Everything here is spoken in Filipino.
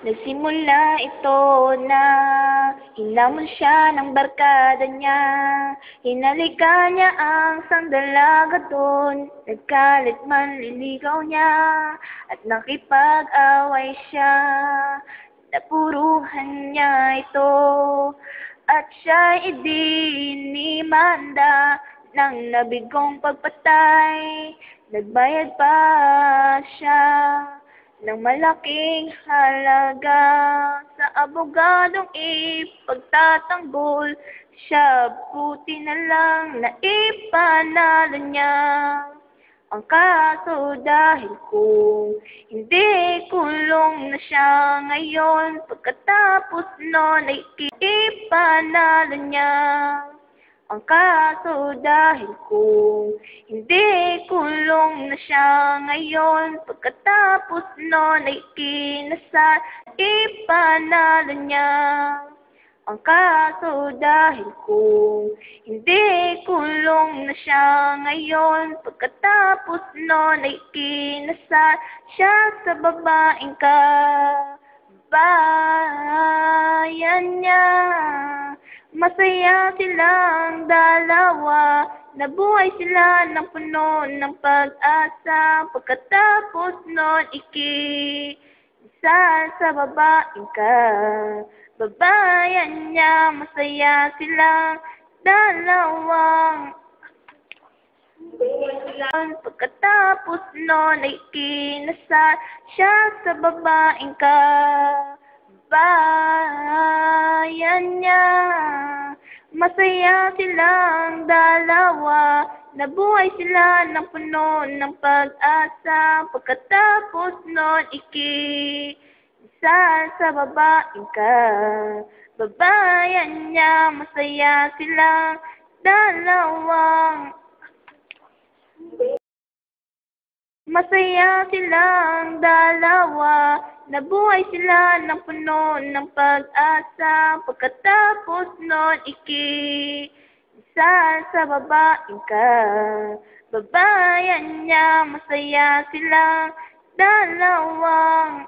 Nagsimula ito na hinamon siya ng barkada niya. Hinalikan niya ang isang dalaga doon. Nagkalit man liligaw niya at nakipag-away siya. Napuruhan niya ito at siya idinimanda ng nabigong pagpatay. Nagbayad pa siya ng malaking halaga sa abogadong ipagtatanggol. Siya buti na lang na ipanalo niya ang kaso dahil kung hindi kulong na siya ngayon, pagkatapos nun ay ipanalo niya ang kaso dahil kung hindi kulong na siya ngayon, pagkatapos nun ay kinasal, ipanalo niya ang kaso dahil kung hindi kulong na siya ngayon, pagkatapos nun ay kinasal siya sa babaeng kabayan niya. Masaya silang dalawa, nabuhay sila ng puno ng pag-asa. Pagkatapos nun ikisal sa babaeng kababayan niya. Masaya silang dalawang pagkatapos nun ay kinasal siya sa babaeng kabayan niya. Masaya silang dalawa, nabuhay sila ng puno ng pag-asa. Pagkatapos nun ikisal sa babaeng kababayan niya. Masaya silang dalawang masaya silang dalawa, nabuhay sila ng puno ng pag-asa. Pagkatapos nun ikisal sa babaeng kababayan niya. Masaya silang dalawang